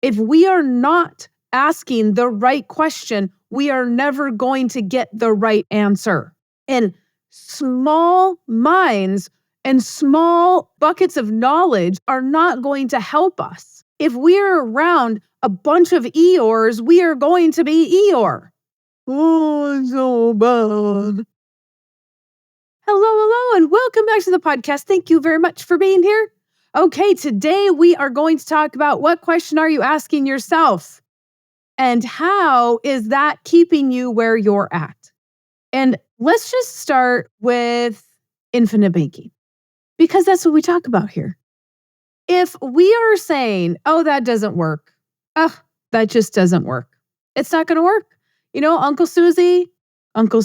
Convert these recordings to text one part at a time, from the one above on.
If we are not asking the right question, we are never going to get the right answer. And small minds and small buckets of knowledge are not going to help us. If we're around a bunch of Eeyores, we are going to be Eeyore. Oh, it's so bad. Hello, and welcome back to the podcast. Thank you very much for being here. Okay, today we are going to talk about what question are you asking yourself? And how is that keeping you where you're at? And let's just start with infinite banking, because that's what we talk about here. If we are saying, oh, that doesn't work. Oh, that just doesn't work. It's not going to work. You know, Uncle Susie, Uncle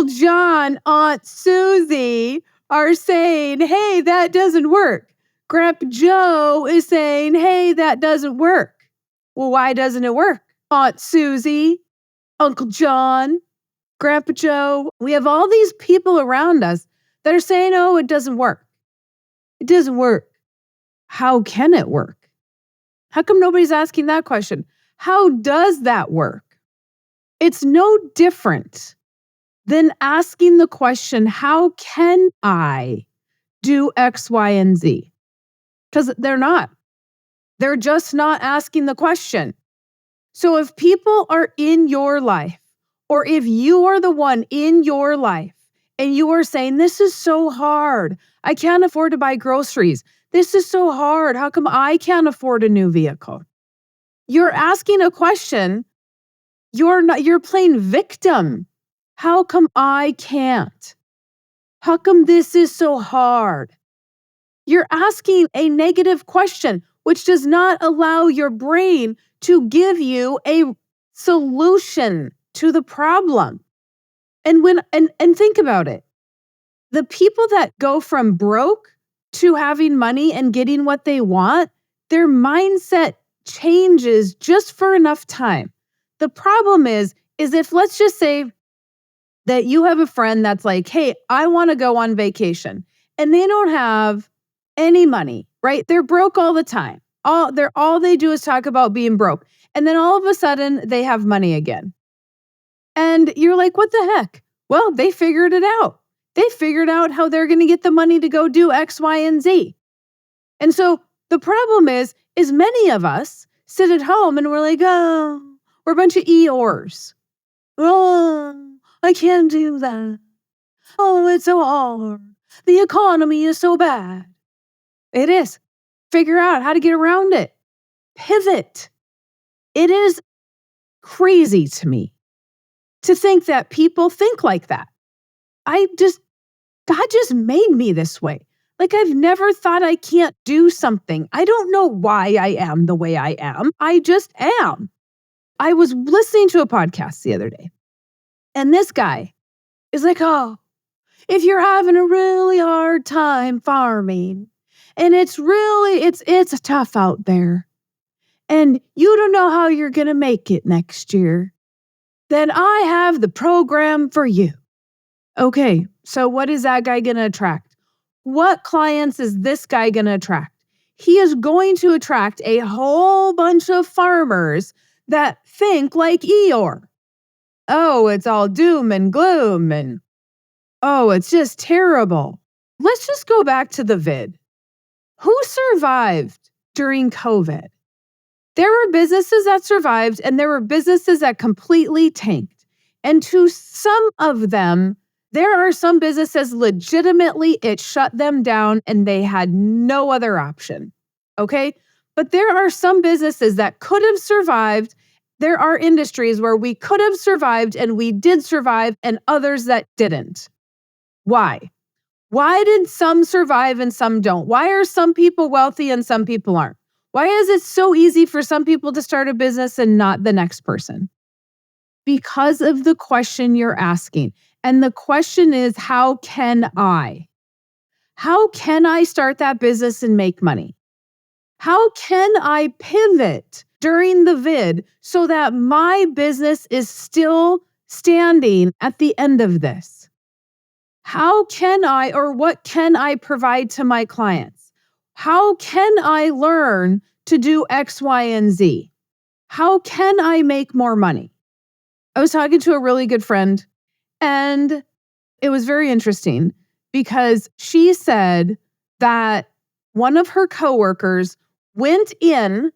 John, Aunt Susie are saying, hey, that doesn't work. Grandpa Joe is saying, hey, that doesn't work. Well, why doesn't it work? Aunt Susie, Uncle John, Grandpa Joe, we have all these people around us that are saying, oh, it doesn't work. It doesn't work. How can it work? How come nobody's asking that question? How does that work? It's no different than asking the question, how can I do X, Y, and Z? Because they're not. They're just not asking the question. So if people are in your life, or if you are the one in your life, and you are saying, this is so hard. I can't afford to buy groceries. This is so hard. How come I can't afford a new vehicle? You're asking a question. You're playing victim. How come I can't? How come this is so hard? You're asking a negative question, which does not allow your brain to give you a solution to the problem. And think about it. The people that go from broke to having money and getting what they want, their mindset changes just for enough time. The problem is if, let's just say that you have a friend that's like, hey, I want to go on vacation, and they don't have any money, right? They're broke all the time. All they do is talk about being broke. And then all of a sudden they have money again. And you're like, what the heck? Well, they figured it out. They figured out how they're going to get the money to go do X, Y, and Z. And so the problem is many of us sit at home and we're like, oh, we're a bunch of Eeyores. Oh, I can't do that. Oh, it's so hard. The economy is so bad. It is. Figure out how to get around it. Pivot. It is crazy to me to think that people think like that. God just made me this way. Like, I've never thought I can't do something. I don't know why I am the way I am. I just am. I was listening to a podcast the other day, and this guy is like, oh, if you're having a really hard time farming, and it's tough out there, and you don't know how you're going to make it next year, then I have the program for you. Okay, so what is that guy going to attract? What clients is this guy going to attract? He is going to attract a whole bunch of farmers that think like Eeyore. Oh, it's all doom and gloom, and oh, it's just terrible. Let's just go back to the vid. Who survived during COVID? There were businesses that survived, and there were businesses that completely tanked. And to some of them, there are some businesses legitimately it shut them down and they had no other option. Okay? But there are some businesses that could have survived. There are industries where we could have survived and we did survive, and others that didn't. Why? Why did some survive and some don't? Why are some people wealthy and some people aren't? Why is it so easy for some people to start a business and not the next person? Because of the question you're asking. And the question is, how can I? How can I start that business and make money? How can I pivot during the vid so that my business is still standing at the end of this? How can I, or what can I provide to my clients? How can I learn to do X, Y, and Z? How can I make more money? I was talking to a really good friend, and it was very interesting because she said that one of her coworkers went in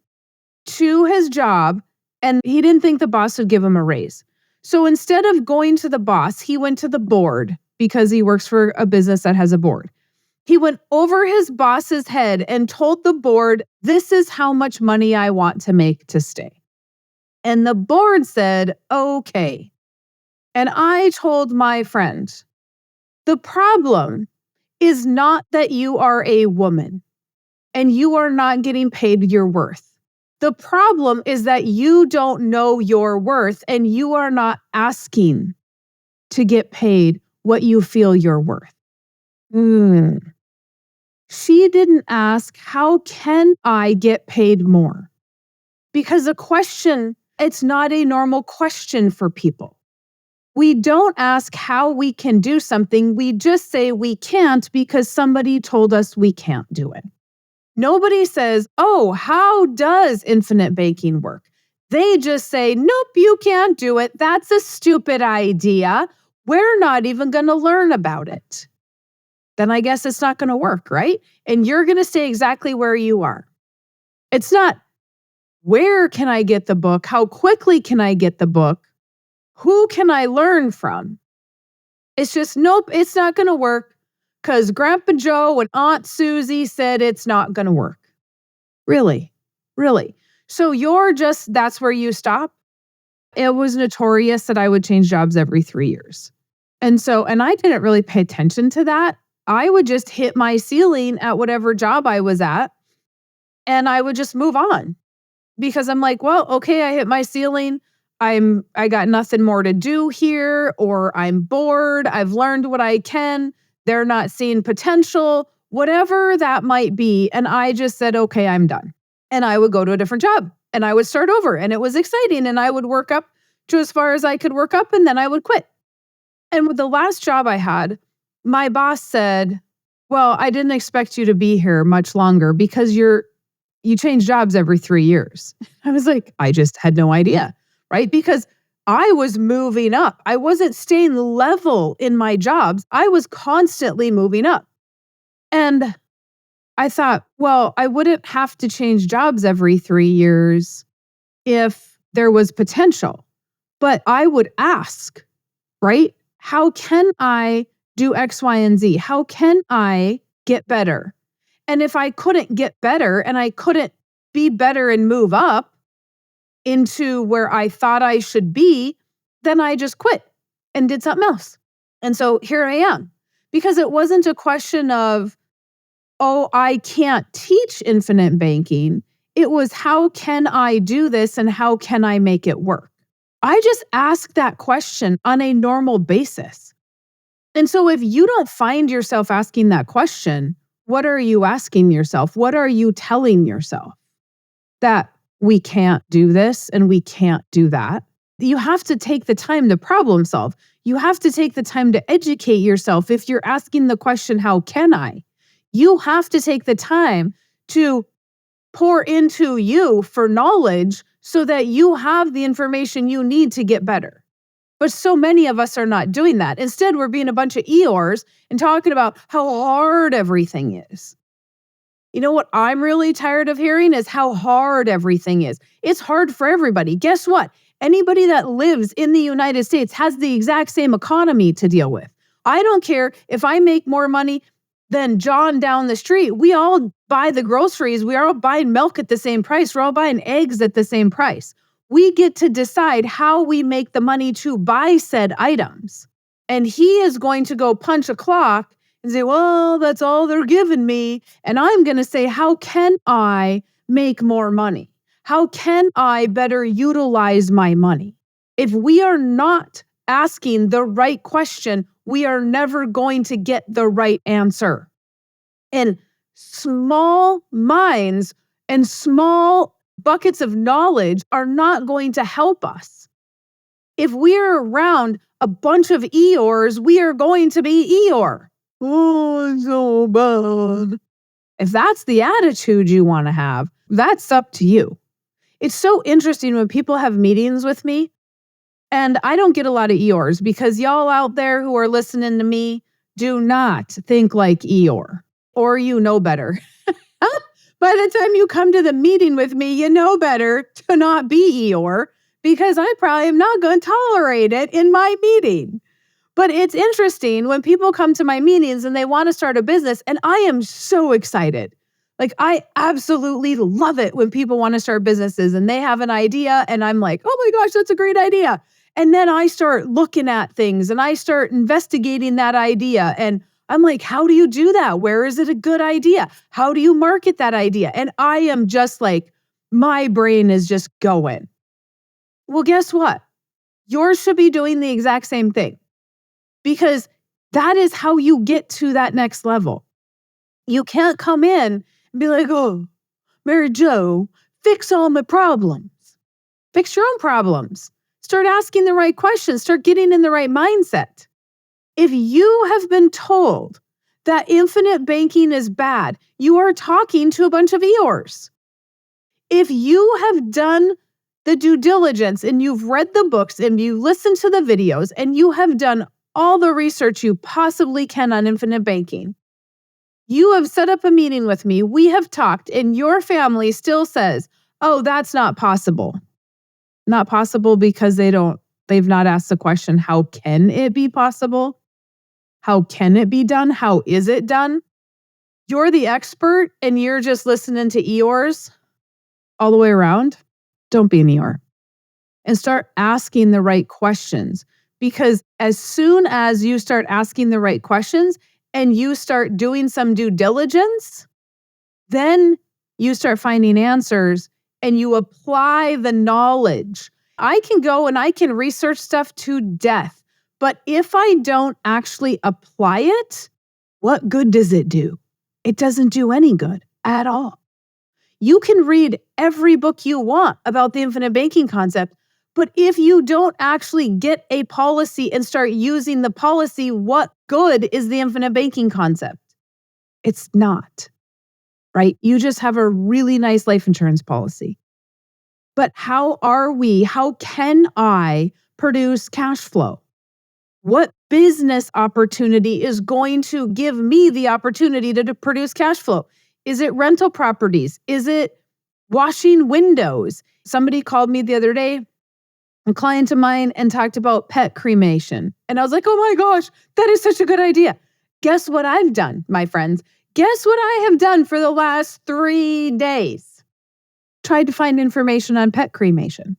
to his job and he didn't think the boss would give him a raise. So instead of going to the boss, he went to the board because he works for a business that has a board. He went over his boss's head and told the board, "This is how much money I want to make to stay." And the board said, "Okay." And I told my friend, the problem is not that you are a woman and you are not getting paid your worth. The problem is that you don't know your worth and you are not asking to get paid what you feel you're worth. She didn't ask, how can I get paid more? Because a question, it's not a normal question for people. We don't ask how we can do something. We just say we can't because somebody told us we can't do it. Nobody says, "Oh, how does infinite banking work?" They just say, "Nope, you can't do it. That's a stupid idea. We're not even going to learn about it." Then I guess it's not going to work, right? And you're going to stay exactly where you are. It's not, where can I get the book? How quickly can I get the book? Who can I learn from? It's just, nope, it's not going to work because Grandpa Joe and Aunt Susie said it's not going to work. Really? Really? So that's where you stop? It was notorious that I would change jobs every 3 years. And I didn't really pay attention to that. I would just hit my ceiling at whatever job I was at, and I would just move on because I'm like, well, okay, I hit my ceiling. I got nothing more to do here, or I'm bored. I've learned what I can. They're not seeing potential, whatever that might be. And I just said, okay, I'm done. And I would go to a different job and I would start over, and it was exciting. And I would work up to as far as I could work up, and then I would quit. And with the last job I had, my boss said, "Well, I didn't expect you to be here much longer because you change jobs every 3 years." I was like, I just had no idea, right? Because I was moving up. I wasn't staying level in my jobs. I was constantly moving up. And I thought, well, I wouldn't have to change jobs every 3 years if there was potential. But I would ask, right? How can I do X, Y, and Z? How can I get better? And if I couldn't get better and I couldn't be better and move up into where I thought I should be, then I just quit and did something else. And so here I am. Because it wasn't a question of, oh, I can't teach infinite banking. It was, how can I do this and how can I make it work? I just ask that question on a normal basis. And so if you don't find yourself asking that question, what are you asking yourself? What are you telling yourself? That we can't do this and we can't do that. You have to take the time to problem solve. You have to take the time to educate yourself. If you're asking the question, how can I? You have to take the time to pour into you for knowledge so that you have the information you need to get better. But so many of us are not doing that. Instead, we're being a bunch of Eeyores and talking about how hard everything is. You know what I'm really tired of hearing is how hard everything is. It's hard for everybody. Guess what? Anybody that lives in the United States has the exact same economy to deal with. I don't care if I make more money than John down the street. We all buy the groceries. We are all buying milk at the same price. We're all buying eggs at the same price. We get to decide how we make the money to buy said items. And he is going to go punch a clock and say, well, that's all they're giving me. And I'm going to say, how can I make more money? How can I better utilize my money? If we are not asking the right question, we are never going to get the right answer. And small minds and small buckets of knowledge are not going to help us. If we're around a bunch of Eeyores, we are going to be Eeyore. Oh, it's so bad. If that's the attitude you want to have, that's up to you. It's so interesting when people have meetings with me, and I don't get a lot of Eeyores because y'all out there who are listening to me do not think like Eeyore, or you know better. By the time you come to the meeting with me, you know better to not be Eeyore because I probably am not going to tolerate it in my meeting. But it's interesting when people come to my meetings and they want to start a business, and I am so excited. Like, I absolutely love it when people want to start businesses and they have an idea, and I'm like, oh my gosh, that's a great idea. And then I start looking at things and I start investigating that idea. And I'm like, how do you do that? Where is it a good idea? How do you market that idea? And I am just like, my brain is just going. Well, guess what? Yours should be doing the exact same thing because that is how you get to that next level. You can't come in and be like, oh, Mary Jo, fix all my problems. Fix your own problems. Start asking the right questions. Start getting in the right mindset. If you have been told that infinite banking is bad, you are talking to a bunch of Eeyores. If you have done the due diligence and you've read the books and you listened to the videos and you have done all the research you possibly can on infinite banking, you have set up a meeting with me, we have talked, and your family still says, oh, that's not possible. Not possible because they've not asked the question, how can it be possible? How can it be done? How is it done? You're the expert and you're just listening to Eeyores all the way around. Don't be an Eeyore. And start asking the right questions. Because as soon as you start asking the right questions and you start doing some due diligence, then you start finding answers and you apply the knowledge. I can go and I can research stuff to death. But if I don't actually apply it, what good does it do? It doesn't do any good at all. You can read every book you want about the infinite banking concept, but if you don't actually get a policy and start using the policy, what good is the infinite banking concept? It's not, right? You just have a really nice life insurance policy. But how can I produce cash flow? What business opportunity is going to give me the opportunity to produce cash flow? Is it rental properties? Is it washing windows? Somebody called me the other day, a client of mine, and talked about pet cremation. And I was like, oh my gosh, that is such a good idea. Guess what I've done, my friends? Guess what I have done for the last 3 days? Tried to find information on pet cremation.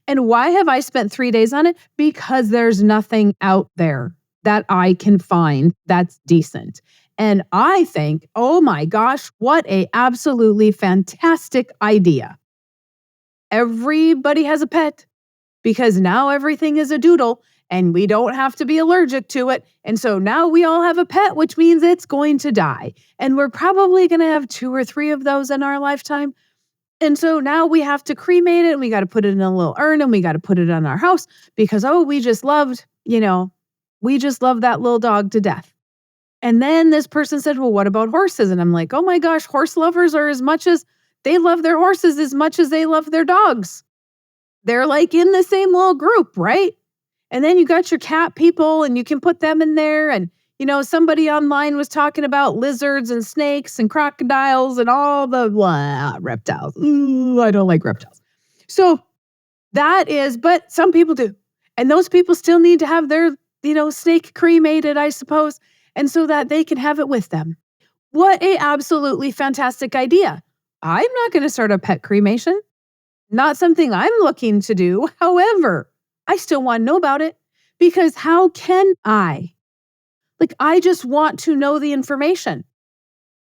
And why have I spent 3 days on it? Because there's nothing out there that I can find that's decent. And I think, oh my gosh, what a absolutely fantastic idea. Everybody has a pet because now everything is a doodle and we don't have to be allergic to it. And so now we all have a pet, which means it's going to die. And we're probably going to have 2 or 3 of those in our lifetime. And so now we have to cremate it and we got to put it in a little urn and we got to put it on our house because, we just loved that little dog to death. And then this person said, well, what about horses? And I'm like, oh my gosh, horse lovers are they love their horses as much as they love their dogs. They're like in the same little group, right? And then you got your cat people and you can put them in there. And, somebody online was talking about lizards and snakes and crocodiles and all the reptiles. Ooh, I don't like reptiles. So but some people do. And those people still need to have their, snake cremated, I suppose. And so that they can have it with them. What a absolutely fantastic idea. I'm not going to start a pet cremation. Not something I'm looking to do. However, I still want to know about it because how can I? I just want to know the information.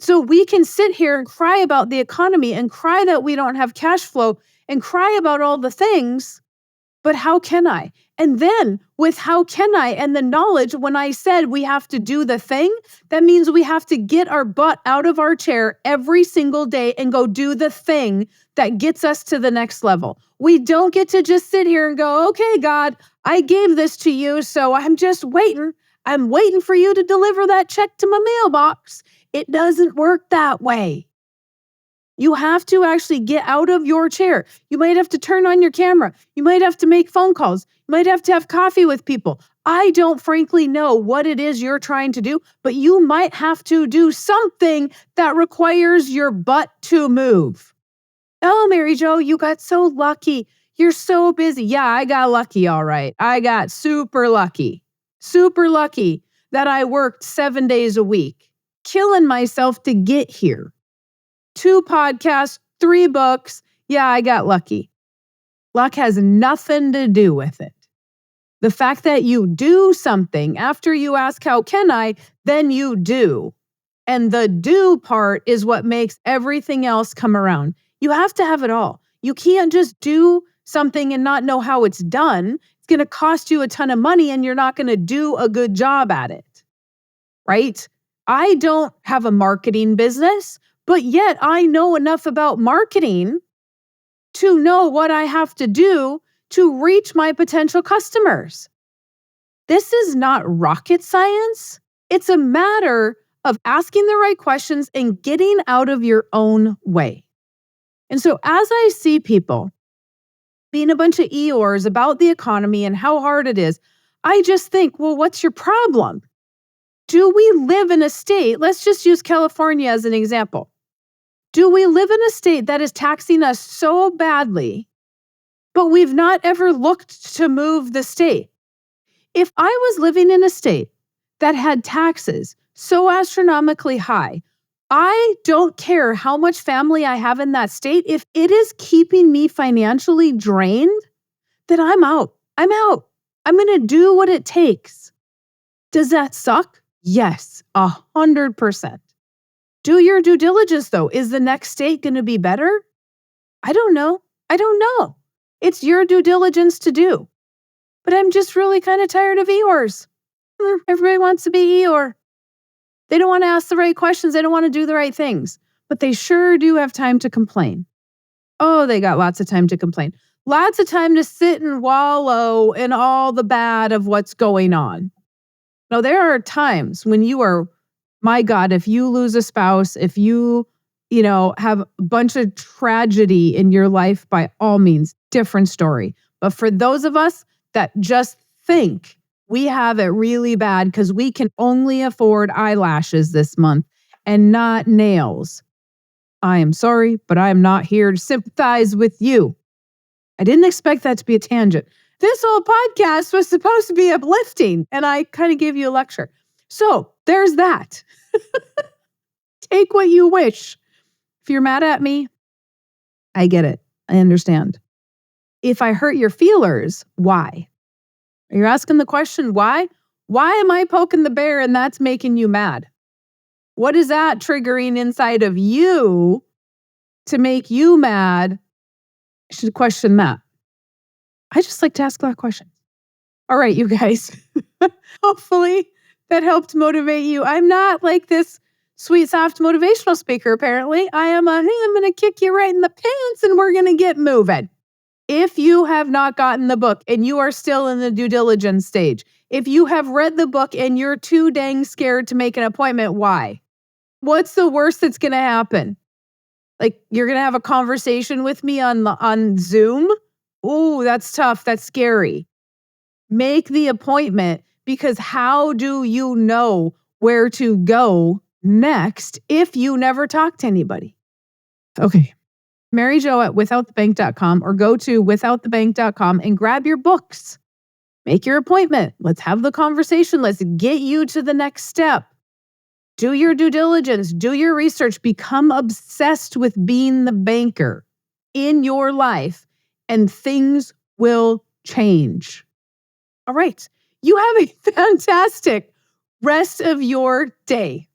So we can sit here and cry about the economy and cry that we don't have cash flow and cry about all the things, but how can I? And then with how can I and the knowledge, when I said we have to do the thing, that means we have to get our butt out of our chair every single day and go do the thing that gets us to the next level. We don't get to just sit here and go, okay, God, I gave this to you, so I'm just waiting. I'm waiting for you to deliver that check to my mailbox. It doesn't work that way. You have to actually get out of your chair. You might have to turn on your camera. You might have to make phone calls. You might have to have coffee with people. I don't frankly know what it is you're trying to do, but you might have to do something that requires your butt to move. Oh, Mary Jo, you got so lucky. You're so busy. Yeah, I got lucky, all right. I got super lucky that I worked 7 days a week, killing myself to get here. 2 podcasts, 3 books. Yeah, I got lucky. Luck has nothing to do with it. The fact that you do something after you ask, how can I? Then you do. And the do part is what makes everything else come around. You have to have it all. You can't just do something and not know how it's done. It's going to cost you a ton of money and you're not going to do a good job at it. Right? I don't have a marketing business, but yet I know enough about marketing to know what I have to do to reach my potential customers. This is not rocket science. It's a matter of asking the right questions and getting out of your own way. And so as I see people being a bunch of Eeyores about the economy and how hard it is, I just think, well, what's your problem? Do we live in a state, let's just use California as an example. Do we live in a state that is taxing us so badly, but we've not ever looked to move the state? If I was living in a state that had taxes so astronomically high, I don't care how much family I have in that state. If it is keeping me financially drained, then I'm out. I'm going to do what it takes. Does that suck? Yes, 100%. Do your due diligence, though. Is the next state going to be better? I don't know. It's your due diligence to do. But I'm just really kind of tired of Eeyores. Everybody wants to be Eeyore. They don't want to ask the right questions. They don't want to do the right things. But they sure do have time to complain. Oh, they got lots of time to complain. Lots of time to sit and wallow in all the bad of what's going on. Now, there are times when you are, my God, if you lose a spouse, if you have a bunch of tragedy in your life, by all means, different story. But for those of us that just think we have it really bad because we can only afford eyelashes this month and not nails, I am sorry, but I am not here to sympathize with you. I didn't expect that to be a tangent. This whole podcast was supposed to be uplifting, and I kind of gave you a lecture. So there's that. Take what you wish. If you're mad at me, I get it. I understand. If I hurt your feelers, why? You're asking the question, why? Why am I poking the bear and that's making you mad? What is that triggering inside of you to make you mad? I should question that. I just like to ask that question. All right, you guys. Hopefully that helped motivate you. I'm not like this sweet, soft motivational speaker, apparently. I'm going to kick you right in the pants and we're going to get moving. If you have not gotten the book and you are still in the due diligence stage, if you have read the book and you're too dang scared to make an appointment, why? What's the worst that's going to happen? Like, you're going to have a conversation with me on Zoom? Ooh, that's tough. That's scary. Make the appointment, because how do you know where to go next if you never talk to anybody? Okay. Mary Jo at withoutthebank.com, or go to withoutthebank.com and grab your books. Make your appointment. Let's have the conversation. Let's get you to the next step. Do your due diligence. Do your research. Become obsessed with being the banker in your life, and things will change. All right. You have a fantastic rest of your day.